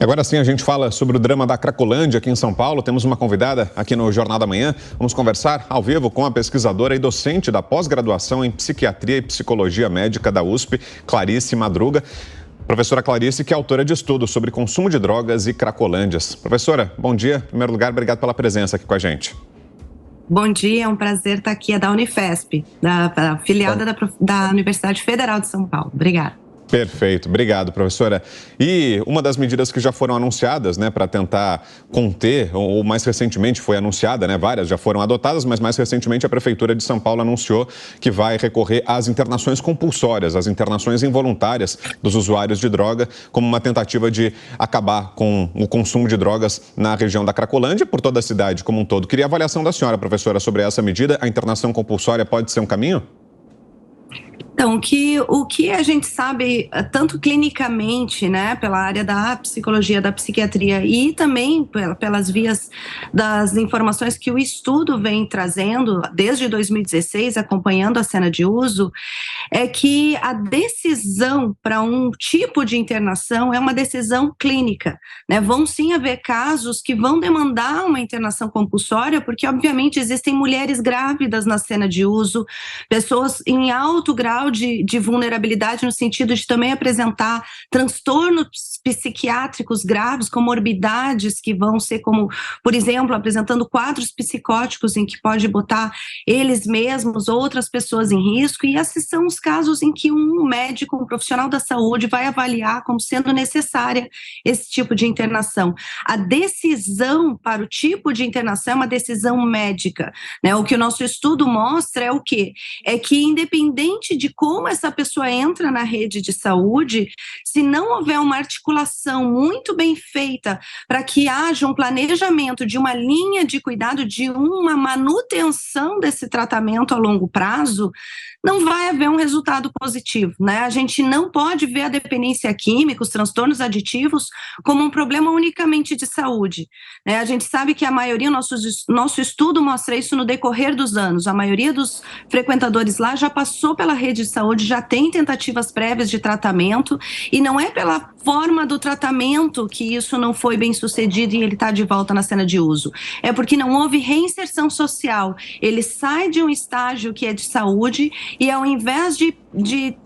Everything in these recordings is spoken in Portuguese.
Agora sim, a gente fala sobre o drama da Cracolândia aqui em São Paulo. Temos uma convidada aqui no Jornal da Manhã. Vamos conversar ao vivo com a pesquisadora e docente da pós-graduação em Psiquiatria e Psicologia Médica da USP, Clarice Madruga. Professora Clarice, que é autora de estudos sobre consumo de drogas e cracolândias. Professora, bom dia. Em primeiro lugar, obrigado pela presença aqui com a gente. Bom dia, é um prazer estar aqui. É da Unifesp, afiliada da Universidade Federal de São Paulo. Obrigada. Perfeito, obrigado, professora. E uma das medidas que já foram anunciadas, para tentar conter, ou mais recentemente foi anunciada, várias já foram adotadas, mas mais recentemente a Prefeitura de São Paulo anunciou que vai recorrer às internações compulsórias, às internações involuntárias dos usuários de droga, como uma tentativa de acabar com o consumo de drogas na região da Cracolândia, por toda a cidade como um todo. Queria a avaliação da senhora, professora, sobre essa medida. A internação compulsória pode ser um caminho? Então, o que a gente sabe, tanto clinicamente, pela área da psicologia, da psiquiatria e também pelas vias das informações que o estudo vem trazendo desde 2016, acompanhando a cena de uso, é que a decisão para um tipo de internação é uma decisão clínica, Vão sim haver casos que vão demandar uma internação compulsória, porque obviamente existem mulheres grávidas na cena de uso, pessoas em alto grau de vulnerabilidade no sentido de também apresentar transtornos psiquiátricos graves, comorbidades que vão ser como, por exemplo, apresentando quadros psicóticos em que pode botar eles mesmos ou outras pessoas em risco, e esses são os casos em que um médico, um profissional da saúde vai avaliar como sendo necessária esse tipo de internação. A decisão para o tipo de internação é uma decisão médica, O que o nosso estudo mostra é o quê? É que independente de como essa pessoa entra na rede de saúde, se não houver uma articulação muito bem feita para que haja um planejamento de uma linha de cuidado, de uma manutenção desse tratamento a longo prazo, não vai haver um resultado positivo, A gente não pode ver a dependência química, os transtornos aditivos, como um problema unicamente de saúde, A gente sabe que a maioria, nosso estudo mostra isso no decorrer dos anos, a maioria dos frequentadores lá já passou pela rede de saúde, já tem tentativas prévias de tratamento, e não é pela forma do tratamento que isso não foi bem sucedido e ele está de volta na cena de uso. É porque não houve reinserção social. Ele sai de um estágio que é de saúde e ao invés de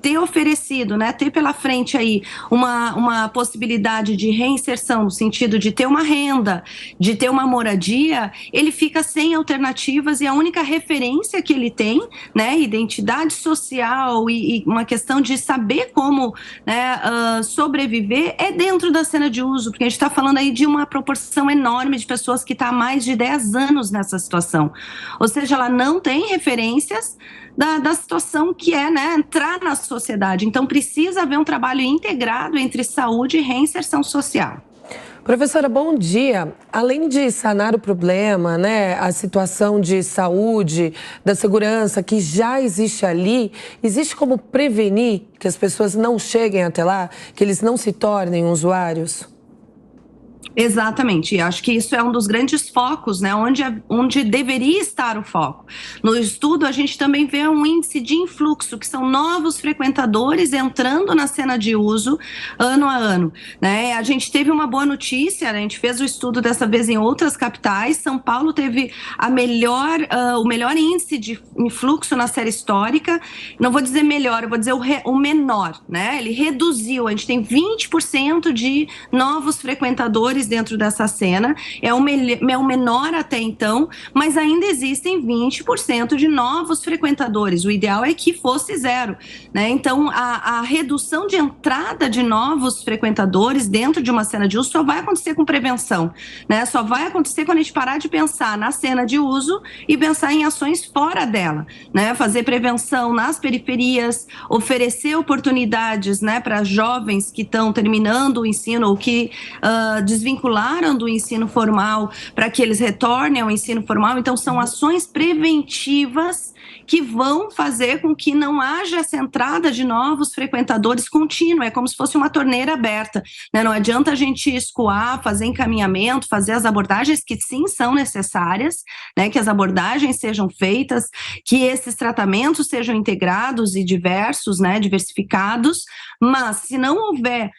ter oferecido, ter pela frente aí uma possibilidade de reinserção, no sentido de ter uma renda, de ter uma moradia, ele fica sem alternativas e a única referência que ele tem, identidade social e uma questão de saber como sobreviver é dentro da cena de uso, porque a gente está falando aí de uma proporção enorme de pessoas que está há mais de 10 anos nessa situação. Ou seja, ela não tem referências da situação que é, entrar na sociedade. Então, precisa haver um trabalho integrado entre saúde e reinserção social. Professora, bom dia. Além de sanar o problema, a situação de saúde, da segurança que já existe ali, existe como prevenir que as pessoas não cheguem até lá, que eles não se tornem usuários? Exatamente, acho que isso é um dos grandes focos, onde deveria estar o foco. No estudo, a gente também vê um índice de influxo, que são novos frequentadores entrando na cena de uso ano a ano, A gente teve uma boa notícia, a gente fez o estudo dessa vez em outras capitais. São Paulo teve o melhor índice de influxo na série histórica. Não vou dizer melhor, eu vou dizer o menor, Ele reduziu, a gente tem 20% de novos frequentadores dentro dessa cena, é o menor até então, mas ainda existem 20% de novos frequentadores. O ideal é que fosse zero, Então, a redução de entrada de novos frequentadores dentro de uma cena de uso só vai acontecer com prevenção, Só vai acontecer quando a gente parar de pensar na cena de uso e pensar em ações fora dela, Fazer prevenção nas periferias, oferecer oportunidades, para jovens que estão terminando o ensino ou que desvincularam do ensino formal para que eles retornem ao ensino formal. Então, são ações preventivas que vão fazer com que não haja essa entrada de novos frequentadores contínua. É como se fosse uma torneira aberta, Não adianta a gente escoar, fazer encaminhamento, fazer as abordagens que sim são necessárias, Que as abordagens sejam feitas, que esses tratamentos sejam integrados e diversos, diversificados, mas se não houver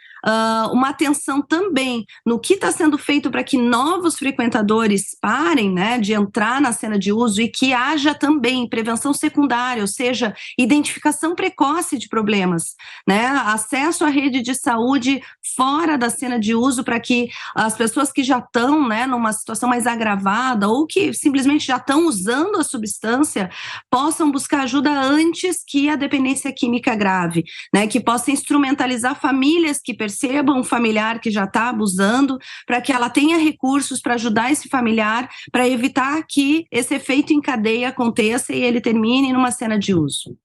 uma atenção também no que está sendo feito para que novos frequentadores parem, né, de entrar na cena de uso e que haja também prevenção secundária, ou seja, identificação precoce de problemas, né, acesso à rede de saúde fora da cena de uso para que as pessoas que já estão, né, numa situação mais agravada ou que simplesmente já estão usando a substância possam buscar ajuda antes que a dependência química grave, né, que possa instrumentalizar famílias que percebam um familiar que já está abusando, para que ela tenha recursos para ajudar esse familiar, para evitar que esse efeito em cadeia aconteça e ele termine numa cena de uso.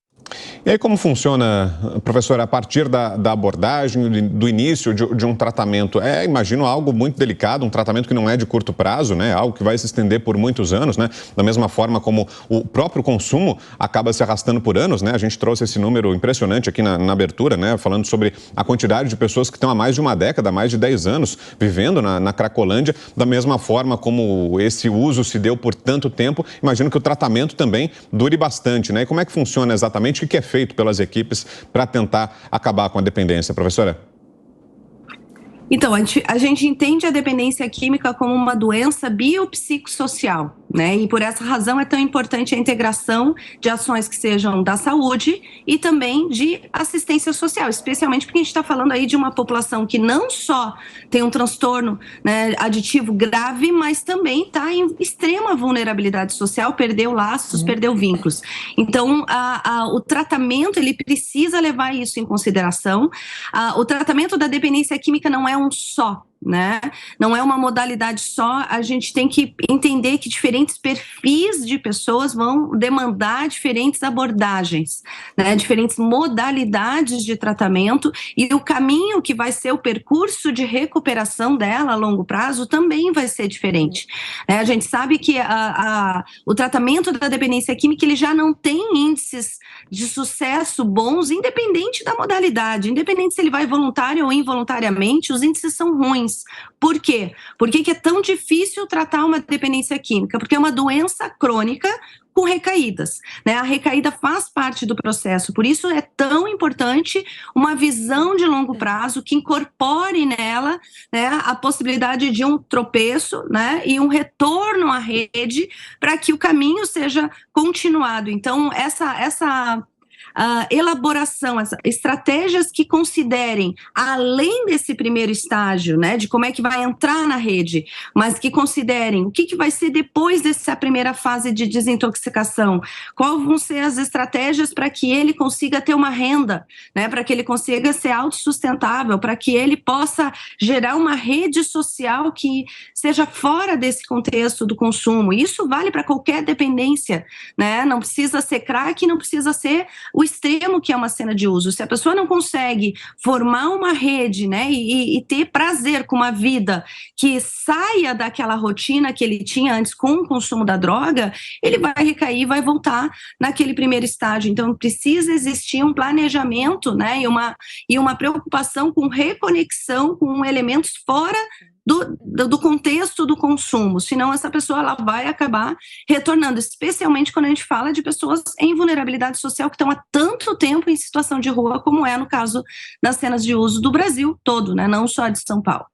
E aí como funciona, professora, a partir da abordagem, do início de um tratamento? Imagino algo muito delicado, um tratamento que não é de curto prazo, né? Algo que vai se estender por muitos anos, né? Da mesma forma como o próprio consumo acaba se arrastando por anos, né? A gente trouxe esse número impressionante aqui na abertura, né? Falando sobre a quantidade de pessoas que estão há mais de uma década, mais de 10 anos, vivendo na Cracolândia. Da mesma forma como esse uso se deu por tanto tempo, imagino que o tratamento também dure bastante, né? E como é que funciona exatamente? O que é feito pelas equipes para tentar acabar com a dependência, professora? Então, a gente entende a dependência química como uma doença biopsicossocial, né? E por essa razão é tão importante a integração de ações que sejam da saúde e também de assistência social, especialmente porque a gente está falando aí de uma população que não só tem um transtorno, né, aditivo grave, mas também está em extrema vulnerabilidade social, perdeu laços, perdeu vínculos. Então, o tratamento, ele precisa levar isso em consideração. O tratamento da dependência química não é um só, né? Não é uma modalidade só, a gente tem que entender que diferentes perfis de pessoas vão demandar diferentes abordagens, né? Diferentes modalidades de tratamento e o caminho que vai ser o percurso de recuperação dela a longo prazo também vai ser diferente, né? A gente sabe que o tratamento da dependência química ele já não tem índices de sucesso bons, independente da modalidade, independente se ele vai voluntário ou involuntariamente, os índices são ruins. Por quê? Por que é tão difícil tratar uma dependência química? Porque é uma doença crônica com recaídas, né? A recaída faz parte do processo, por isso é tão importante uma visão de longo prazo que incorpore nela, né, a possibilidade de um tropeço, né, e um retorno à rede para que o caminho seja continuado. Então, essa elaboração, as estratégias que considerem, além desse primeiro estágio, né, de como é que vai entrar na rede, mas que considerem o que vai ser depois dessa primeira fase de desintoxicação, quais vão ser as estratégias para que ele consiga ter uma renda, né, para que ele consiga ser autossustentável, para que ele possa gerar uma rede social que seja fora desse contexto do consumo. Isso vale para qualquer dependência, né, não precisa ser crack, não precisa ser o extremo que é uma cena de uso. Se a pessoa não consegue formar uma rede, né, e ter prazer com uma vida que saia daquela rotina que ele tinha antes com o consumo da droga, ele vai recair, vai voltar naquele primeiro estágio. Então, precisa existir um planejamento, né, e uma preocupação com reconexão com elementos fora do contexto do consumo, senão essa pessoa ela vai acabar retornando, especialmente quando a gente fala de pessoas em vulnerabilidade social que estão há tanto tempo em situação de rua, como é no caso das cenas de uso do Brasil todo, né? Não só de São Paulo.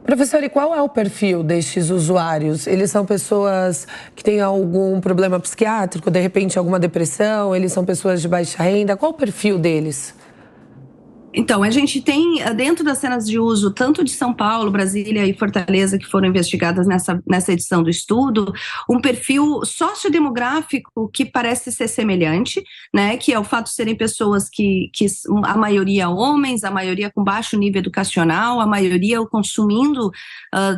Professor, e qual é o perfil destes usuários? Eles são pessoas que têm algum problema psiquiátrico, de repente alguma depressão, eles são pessoas de baixa renda, qual o perfil deles? Então, a gente tem, dentro das cenas de uso, tanto de São Paulo, Brasília e Fortaleza, que foram investigadas nessa edição do estudo, um perfil sociodemográfico que parece ser semelhante, né, que é o fato de serem pessoas que a maioria homens, a maioria com baixo nível educacional, a maioria consumindo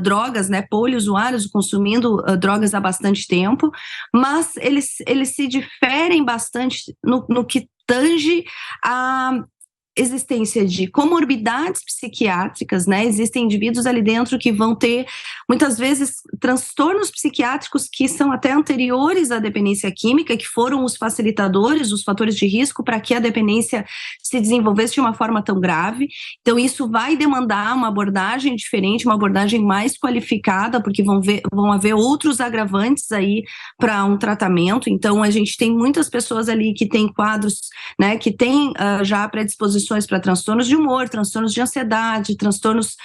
drogas, né, poliusuários consumindo drogas há bastante tempo, mas eles se diferem bastante no que tange a existência de comorbidades psiquiátricas, né? Existem indivíduos ali dentro que vão ter, muitas vezes, transtornos psiquiátricos que são até anteriores à dependência química, que foram os facilitadores, os fatores de risco para que a dependência se desenvolvesse de uma forma tão grave. Então, isso vai demandar uma abordagem diferente, uma abordagem mais qualificada, porque vão haver outros agravantes aí para um tratamento. Então, a gente tem muitas pessoas ali que têm quadros, né, que têm já predisposições atenções para transtornos de humor, transtornos de ansiedade, transtornos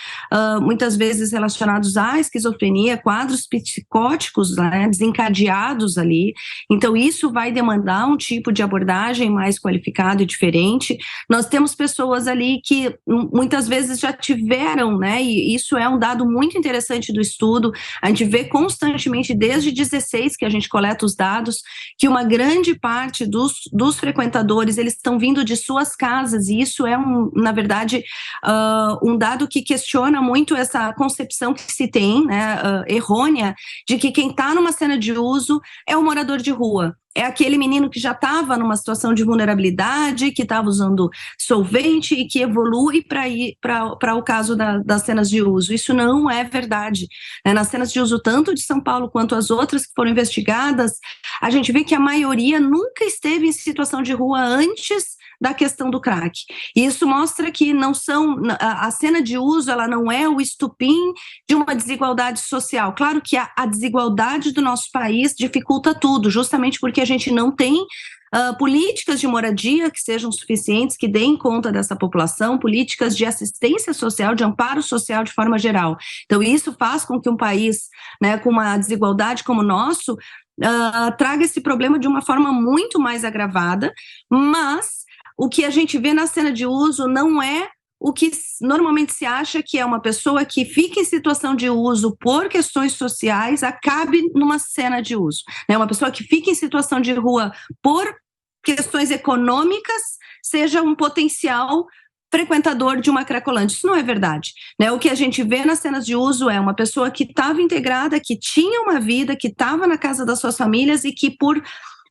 muitas vezes relacionados à esquizofrenia, quadros psicóticos, né, desencadeados ali. Então, isso vai demandar um tipo de abordagem mais qualificado e diferente. Nós temos pessoas ali que muitas vezes já tiveram, né, e isso é um dado muito interessante do estudo, a gente vê constantemente, desde 16 que a gente coleta os dados, que uma grande parte dos frequentadores, eles estão vindo de suas casas, e isso é, na verdade, um dado que questiona muito essa concepção que se tem, né, errônea, de que quem está numa cena de uso é um morador de rua. É aquele menino que já estava numa situação de vulnerabilidade, que estava usando solvente e que evolui para o caso das cenas de uso. Isso não é verdade. Nas cenas de uso, tanto de São Paulo quanto as outras que foram investigadas, a gente vê que a maioria nunca esteve em situação de rua antes da questão do crack. E isso mostra que a cena de uso, ela não é o estupim de uma desigualdade social. Claro que a desigualdade do nosso país dificulta tudo, justamente porque a gente não tem políticas de moradia que sejam suficientes, que deem conta dessa população, políticas de assistência social, de amparo social de forma geral. Então, isso faz com que um país, né, com uma desigualdade como o nosso, traga esse problema de uma forma muito mais agravada, mas o que a gente vê na cena de uso não é o que normalmente se acha, que é uma pessoa que fica em situação de uso por questões sociais, acabe numa cena de uso. Né? Uma pessoa que fica em situação de rua por questões econômicas, seja um potencial frequentador de uma cracolândia. Isso não é verdade. Né? O que a gente vê nas cenas de uso é uma pessoa que estava integrada, que tinha uma vida, que estava na casa das suas famílias e que, por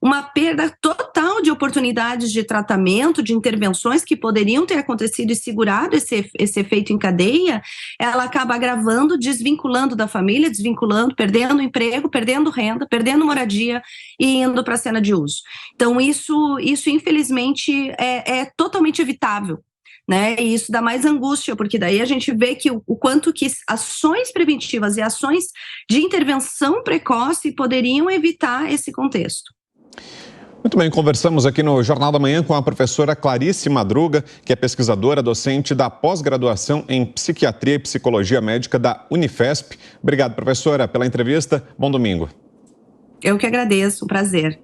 uma perda total de oportunidades de tratamento, de intervenções que poderiam ter acontecido e segurado esse efeito em cadeia, ela acaba agravando, desvinculando da família, desvinculando, perdendo emprego, perdendo renda, perdendo moradia e indo para a cena de uso. Então, isso infelizmente, é totalmente evitável. Né? E isso dá mais angústia, porque daí a gente vê que o quanto que ações preventivas e ações de intervenção precoce poderiam evitar esse contexto. Muito bem, conversamos aqui no Jornal da Manhã com a professora Clarice Madruga, que é pesquisadora docente da pós-graduação em Psiquiatria e Psicologia Médica da Unifesp. Obrigado, professora, pela entrevista. Bom domingo. Eu que agradeço, um prazer.